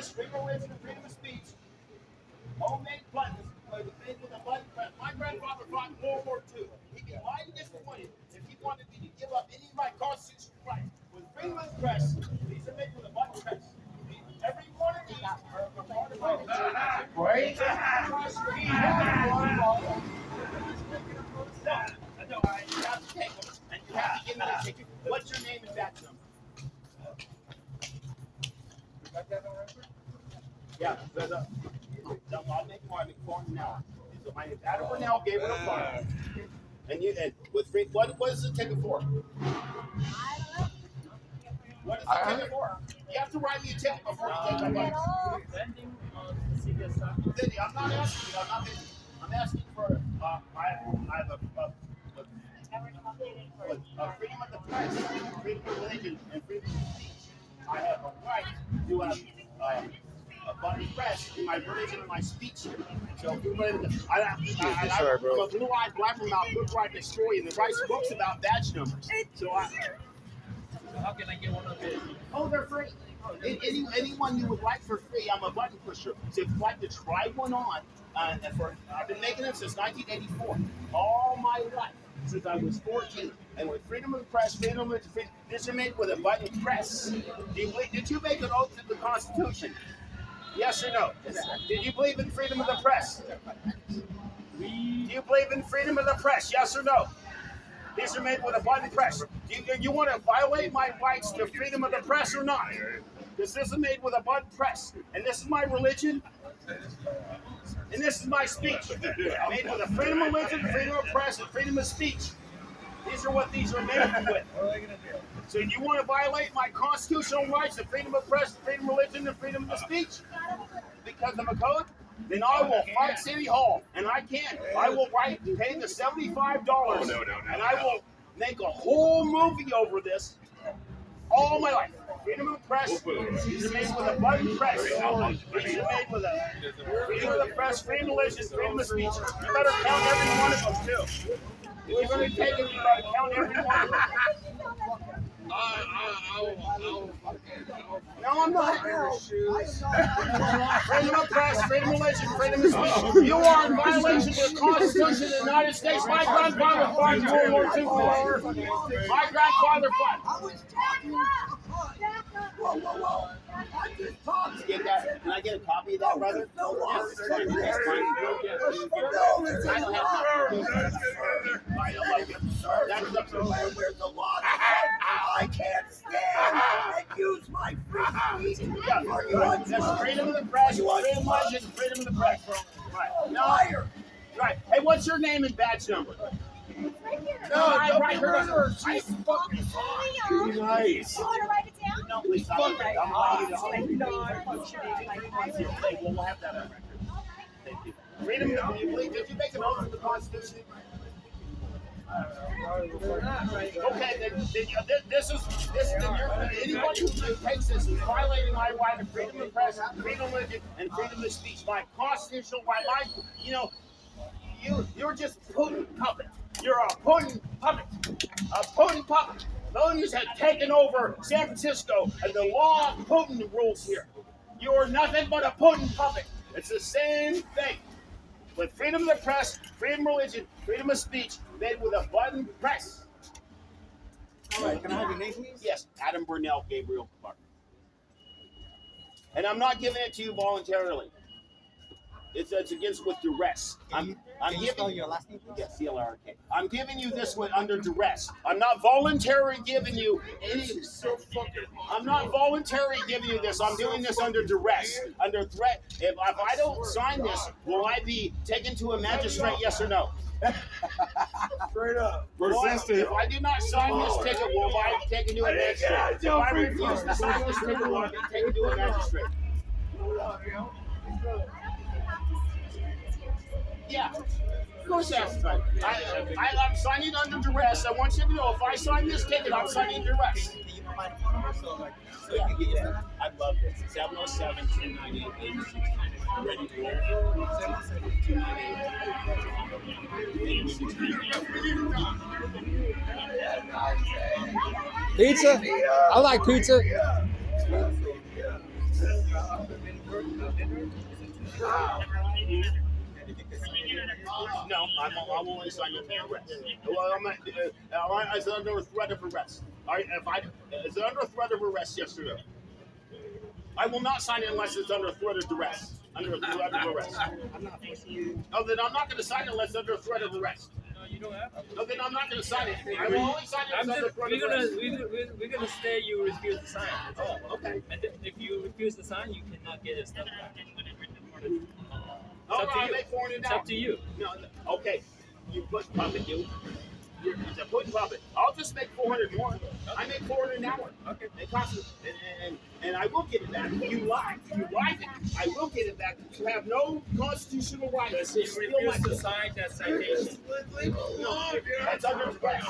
press, freedom of religion, and freedom of speech. Homemade buttons made with a button press. My grandfather fought in World War II. He'd be highly disappointed if he wanted me to give up any of my constitutional rights. With freedom of the press, these are made with a button press. Every one of these are a part of my constitution. Right? No, you have to take them, and you have to give me the ticket. What's your name and badge number? Yeah, I'll make one now. So my name is Adam Burnell, Gabriel Farm. And with free, what is the ticket for? What is the ticket for? You have to write me a ticket before you take my money. I'm not asking you. I'm asking for. I have a freedom of the press, freedom of religion, and freedom of speech. I have a right to a button press in my religion and my speech here. So I'm a blue-eyed blabbermouth, good right historian that writes books about badge numbers. So how can I get one of these? Oh, they're free. Anyone you would like for free, I'm a button pusher. So if you'd like to try one on, I've been making them since 1984, all my life, since I was 14. And with freedom of the press, freedom of the this is made with a button press. Did you make an oath to the Constitution? Yes or no? Did you believe in freedom of the press? Do you believe in freedom of the press? Yes or no? These are made with a button press. Do you want to violate my rights to freedom of the press or not? Because this is made with a button press. And this is my religion. And this is my speech. Made with a freedom of religion, freedom of press, and freedom of speech. These are what these are made with. So you want to violate my constitutional rights, the freedom of press, the freedom of religion, and freedom of speech? Because of a code? Then I will fight City Hall, and I can. I will pay the $75, and I will make a whole movie over this all my life. Freedom of the press is made with a button press. These are made with a freedom of the press, freedom of religion, freedom of speech. You better count every one of them, too. If you're going to take it, you better count every one of them. No, I'm not. Freedom of press, freedom of religion, freedom of speech. You are in violation of the Constitution of the United States. My grandfather fought in World War II. My grandfather fought. I was talking. Whoa. I just talked. Get that? Can I get a copy of that, brother? Yes. I don't have that's up to where's the law? I can't stand and use my free speech. That's freedom of the press, freedom of religion, freedom of the press. Right. Liar. Right. Hey, what's your name and badge number? No, right here. She's fucking nice. You want to write it down? No, please. I'm writing it down. We'll have that on record. Thank you. Freedom. Did you make an oath to the Constitution? Okay, then anyone who takes this is violating my right of freedom of press, freedom of religion, and freedom of speech. My constitutional right. You're just Putin puppet. You're a Putin puppet. A Putin puppet. Those have taken over San Francisco, and the law of Putin rules here. You're nothing but a Putin puppet. It's the same thing. With freedom of the press, freedom of religion, freedom of speech, made with a button press. All right, can I have your name, please? Yes, Adam Burnell, Gabriel Clark. And I'm not giving it to you voluntarily. It's against with duress. I'm giving you spell your last name, please? Yes, C-L-R-K. I'm giving you this one under duress. I'm not voluntarily giving you any. I'm not voluntarily giving you this. I'm doing this under duress, under threat. If I don't sign this, will I be taken to a magistrate? Yes or no? Straight up. If I do not sign this ticket, will I be taken to a magistrate? If I refuse to sign this ticket, will I be taken to a magistrate? Yeah, of course that's right. I'm signing under duress. I want you to know if I sign this ticket, I'm signing duress. Can you provide a phone number so you can get your stuff? I'd love this. 707-298-8690. Ready to roll? 707-298-8690. Pizza? I like pizza. No, I won't only sign the arrest. Well, it's under threat of arrest. All right, it's under threat of arrest, yes or no? I will not sign it unless it's under threat of duress. Under threat of arrest. I'm not forcing you. Oh, then I'm not going to sign it unless it's under threat of arrest. No, you don't have to. No, then I'm not going to sign it. I will only sign it if it's under threat of arrest. We're gonna say you refuse to sign. Oh, okay. And if you refuse to sign, you cannot get your stuff back. All up to right, you. I make 400 an It's hour. up to you. No, okay. You put profit, you're putting profit. I'll just make 400 more. I make 400 an hour. Okay. It costs me, and I will get it back. You lied. You lied. I will get it back. You have no constitutional right to You steal my refuse to sign that citation. No, that's under threat.